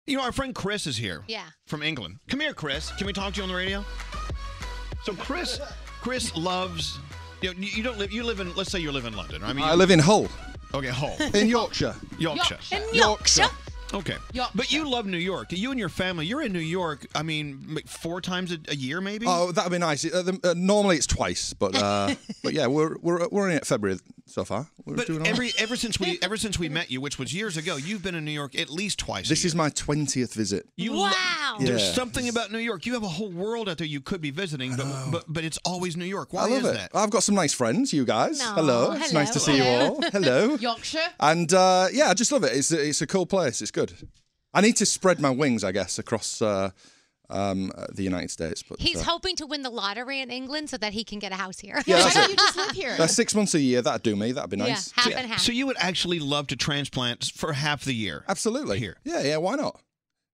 You know, our friend Chris is here. Yeah. From England. Come here, Chris. Can we talk to you on the radio? So Chris loves. You don't live. You live in. Let's say you live in London. I mean, I live in Hull. Okay, Hull. In Yorkshire. Yorkshire. In Yorkshire. Okay. Yorkshire. But you love New York. You and your family, you're in New York, I mean, 4 times a year maybe? Oh, that would be nice. Normally it's twice, but yeah, we're in it February so far. We're doing all right. ever since we met you, which was years ago, you've been in New York at least twice. This is my 20th visit. Wow. There's something about New York. You have a whole world out there you could be visiting, but it's always New York. Why is that? I've got some nice friends, you guys. No. Hello. It's nice to see you all. Hello. Yorkshire. And yeah, I just love it. It's a cool place. It's good. I need to spread my wings, I guess, across the United States. But He's hoping to win the lottery in England so that he can get a house here. Yeah, Why don't you just live here? 6 months a year, that'd do me. That'd be nice. Yeah, half and half. So you would actually love to transplant for half the year? Absolutely. Here. Yeah, why not?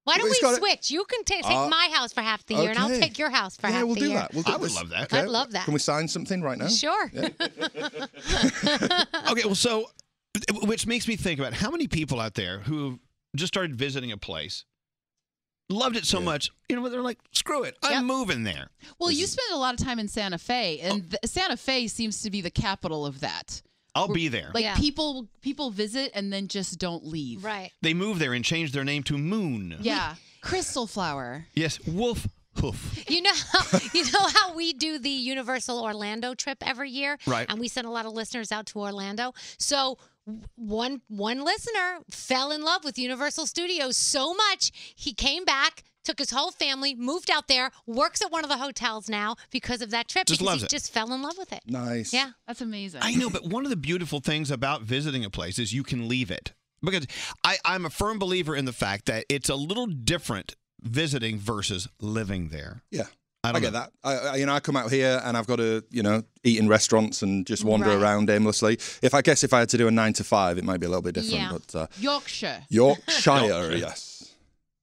Why don't It's we gotta- switch? You can take my house for half the year, and I'll okay. take your house for half Yeah, we'll the do year. that. We'll do I would this. love that. Okay. I'd love that. Can we sign something right now? Sure. Yeah. Okay, well, so, which makes me think about how many people out there who just started visiting a place, loved it so much, they're like, screw it, I'm moving there. Well, you spend a lot of time in Santa Fe, and Santa Fe seems to be the capital of that. I'll be there. Like people visit and then just don't leave. Right. They move there and change their name to Moon. Yeah. Crystal Flower. Yes, Wolf Hoof. You know how we do the Universal Orlando trip every year? Right. And we send a lot of listeners out to Orlando. So one listener fell in love with Universal Studios so much, he came back, took his whole family, moved out there, works at one of the hotels now because of that trip. Just because loves he it. just fell in love with it. Nice. Yeah. That's amazing. I know, but one of the beautiful things about visiting a place is you can leave it. Because I'm a firm believer in the fact that it's a little different visiting versus living there. Yeah. I get that. I come out here and I've got to, eat in restaurants and just wander around aimlessly. If I had to do a 9 to 5, it might be a little bit different. Yeah. But Yorkshire. Yorkshire, yes.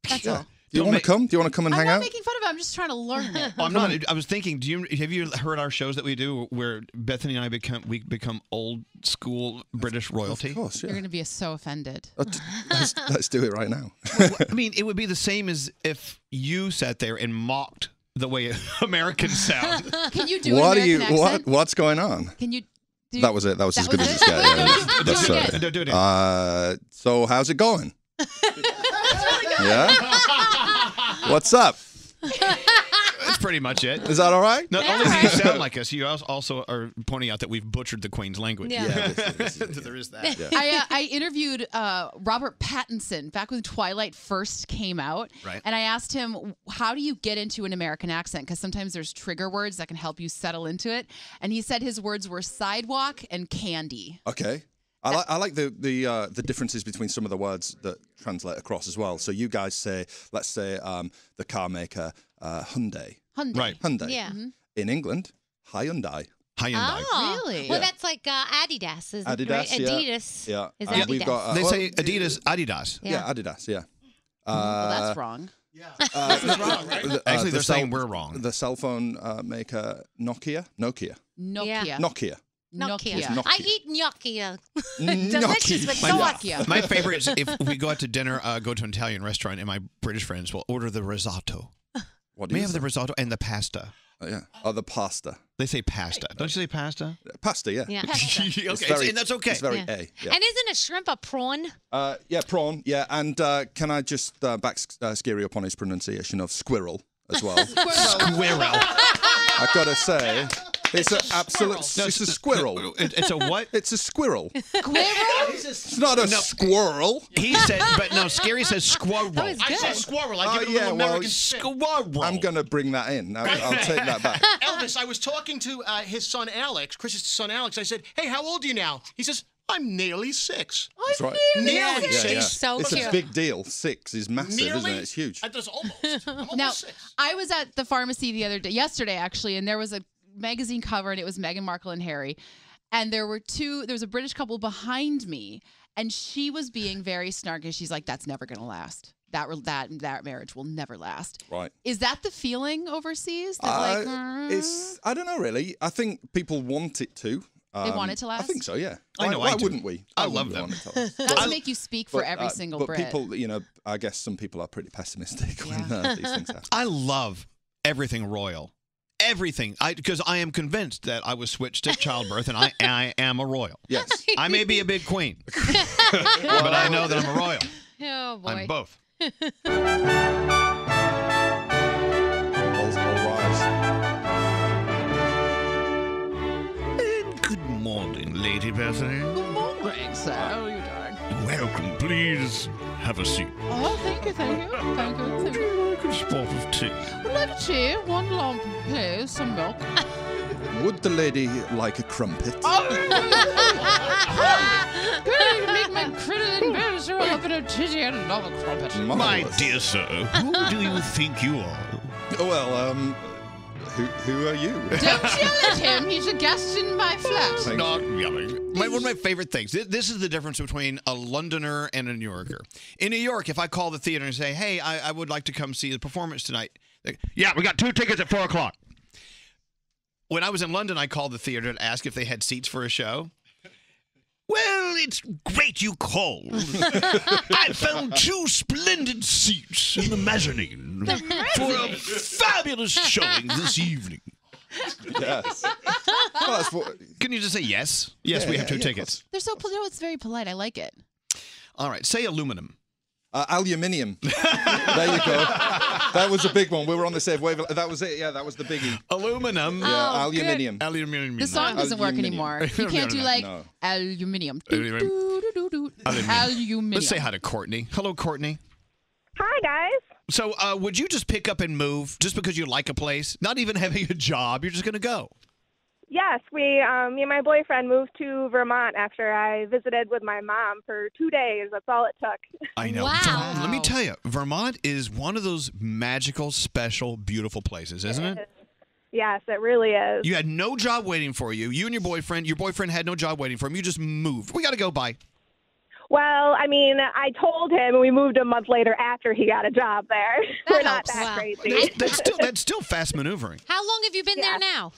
That's all. Do you want to come? Do you want to come and I'm hang not out? making fun of it. I'm just trying to learn it. I'm not. I was thinking. Have you heard our shows that we do where Bethany and I become old school British royalty? Of course, You're yeah. going to be so offended. Let's do it right now. I mean, it would be the same as if you sat there and mocked the way Americans sound. Can you do an American accent? What's going on? Can you do... That was it. That was as good as it's it? getting. Do it. So how's it going? That's really good. Yeah. What's up? That's pretty much it. Is that all right? Not only do you sound like us, you also are pointing out that we've butchered the Queen's language. Yeah. There is that. Yeah. I interviewed Robert Pattinson back when Twilight first came out. Right. And I asked him, how do you get into an American accent? Because sometimes there's trigger words that can help you settle into it. And he said his words were sidewalk and candy. Okay. I like the differences between some of the words that translate across as well. So you guys say, let's say, the car maker Hyundai. Hyundai. Right. Hyundai. Yeah. In England, Hyundai. Hyundai. Oh, Really? Well, Yeah. that's like Adidas, isn't it? Adidas, Right? yeah. Adidas Yeah. is And Adidas. we've got, They say Adidas, Adidas. yeah, Adidas, yeah. Well, that's wrong. Actually, they're saying we're wrong. The cell phone maker Nokia. Nokia. Nokia. Nokia. Nokia. I eat gnocchi. Delicious with sauce. My favorite is if we go out to dinner, go to an Italian restaurant, and my British friends will order the risotto. What May is have the that? risotto and the pasta. Oh, yeah. Oh, the pasta. They say pasta. Don't you say pasta? Pasta, yeah. Yeah. Okay, and that's okay. It's very Yeah. A. Yeah. And isn't a shrimp a prawn? Yeah, prawn. Yeah, and can I just back Scary up on his pronunciation of squirrel as well? Squirrel. I've got to say, it's an absolute. It's a squirrel. It's a what? It's a squirrel. Squirrel? It's not a squirrel. He said, but no, Scary says squirrel. That was good. I said squirrel. I Oh, give it a yeah, little well, American spin. Squirrel. I'm going to bring that in. I'll take that back. Elvis, I was talking to his son Alex, Chris's son Alex. I said, "Hey, how old are you now?" He says, "I'm nearly 6." That's right. Nearly Yeah, He's 6. yeah. so It's cute. a big deal. 6 is massive, isn't Nearly. it? It's huge. That's almost. I'm almost Now, 6. I was at the pharmacy yesterday actually, and there was a magazine cover, and it was Meghan Markle and Harry. And there was a British couple behind me, and she was being very snarky. She's like, that's never going to last. That marriage will never last. Right. Is that the feeling overseas? That It's. I don't know really. I think people want it to. They want it to last? I think so, yeah. I know, Why I do. wouldn't we? I Why love wouldn't we them. want it to last? Not to make you speak for every single but Brit. people, I guess some people are pretty pessimistic when these things happen. I love everything royal. Everything. Because I am convinced that I was switched at childbirth and I am a royal. Yes. I may be a big queen, but I know that I'm a royal. Oh, boy. I'm both. All rise. Good morning, Lady Bethany. Good morning, sir. How are you doing? Welcome. Please have a seat. Oh, thank you, thank you. Thank you, thank you. Like a spot of tea. Would like a tea, one lump, please, some milk. Would the lady like a crumpet? Good, make my critter embarrass her all up in her titty and another crumpet. My Marvelous. dear sir, who do you think you are? Well, who are you? Don't yell at him. He's a guest in my flat. Thank Not yelling. One of my favorite things. This is the difference between a Londoner and a New Yorker. In New York, if I call the theater and say, hey, I would like to come see the performance tonight. Yeah, we got 2 tickets at 4 o'clock. When I was in London, I called the theater to ask if they had seats for a show. Well, it's great you called. I found 2 splendid seats in the mezzanine for a fabulous showing this evening. Yes. Well, that's what, Can you just say yes? Yes, Yeah, we have yeah, 2 yeah, tickets. They're so polite. It's very polite. I like it. All right, say aluminum. aluminium. There you go. That was a big one. We were on the same wave. That was it. Yeah, that was the biggie. Aluminum. Yeah, Oh, good. aluminium. Aluminium. The song doesn't work Aluminium. anymore. You can't do like No. aluminium. Aluminium. Aluminium. Let's say hi to Courtney. Hello, Courtney. Hi, guys. So, would you just pick up and move just because you like a place? Not even having a job. You're just going to go. Yes, me and my boyfriend moved to Vermont after I visited with my mom for 2 days. That's all it took. I know. Wow. Let me tell you, Vermont is one of those magical, special, beautiful places, isn't it? Yes, it really is. You had no job waiting for you. You and your boyfriend had no job waiting for him. You just moved. We got to go by. Well, I mean, I told him, and we moved a month later after he got a job there. We're not helps. that Wow. crazy. That's still fast maneuvering. How long have you been there now?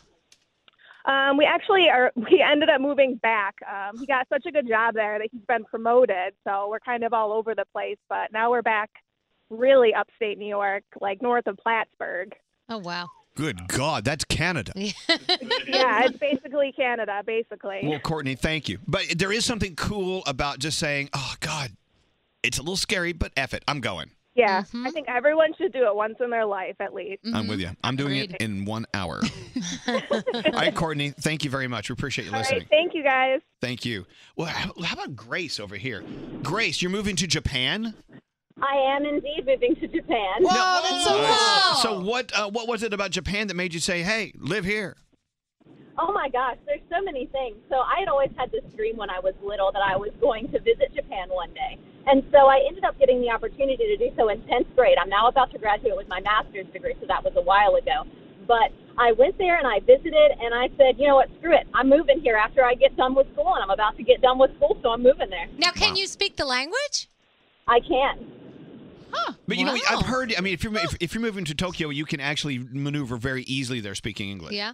We ended up moving back. He got such a good job there that he's been promoted, so we're kind of all over the place. But now we're back really upstate New York, like north of Plattsburgh. Oh, wow. Good God, that's Canada. Yeah, it's basically Canada, basically. Well, Courtney, thank you. But there is something cool about just saying, oh, God, it's a little scary, but F it, I'm going. Yeah, I think everyone should do it once in their life, at least. I'm with you. I'm doing it in 1 hour. All right, Courtney, thank you very much. We appreciate you All listening. right, thank you, guys. Thank you. Well, how about Grace over here? Grace, you're moving to Japan? I am indeed moving to Japan. Whoa, that's so cool. So what was it about Japan that made you say, hey, live here? Oh my gosh, there's so many things. So I had always had this dream when I was little that I was going to visit Japan one day. And so I ended up getting the opportunity to do so in 10th grade. I'm now about to graduate with my master's degree, so that was a while ago. But I went there and I visited, and I said, you know what, screw it. I'm moving here after I get done with school, and I'm about to get done with school, so I'm moving there. Now, can you speak the language? I can. Huh. But you know, Wow. I've heard. I mean, if you're moving to Tokyo, you can actually maneuver very easily there speaking English. Yeah.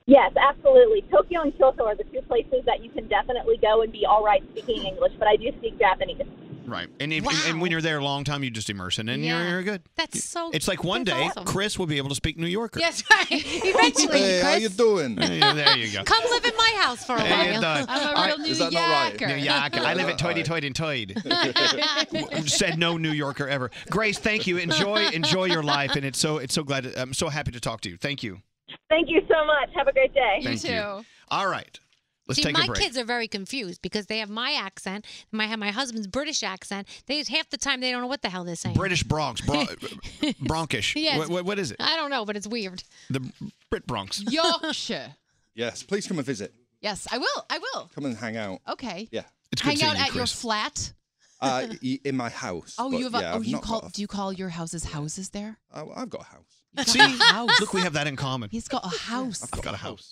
Yes, absolutely. Tokyo and Kyoto are the 2 places that you can definitely go and be all right speaking English, but I do speak Japanese. Right. And Wow. and when you're there a long time, you just immerse in, and Yeah. you're good. That's so. It's like one that's day, awesome. Chris will be able to speak New Yorker. Yes, right. Eventually, Hey, how Chris. you doing? Yeah, there you go. Come live in my house for a There you while. go. I'm a real New Is that not right? Yorker. New Yorker. I live at Toity Toity and Toid. Said no New Yorker ever. Grace, thank you. Enjoy your life, and it's so glad. I'm so happy to talk to you. Thank you. Thank you so much. Have a great day. You Thank too. you. All right. Let's See, take my a break. kids are very confused because they have my accent, and I have my husband's British accent. Half the time they don't know what the hell they're saying. British Bronx, Bronkish. Yes. What is it? I don't know, but it's weird. The Brit Bronx. Yorkshire. Yes, please come and visit. Yes, I will. I will. Come and hang out. Okay. Yeah. It's good Hang seeing out you, at your Chris. flat. In my house. Oh, but you have. yeah, Oh, I've you not call. got a- Do you call your houses houses there? I've got a house. You've See, got a house. look, we have that in common. He's got a house. I've got a house.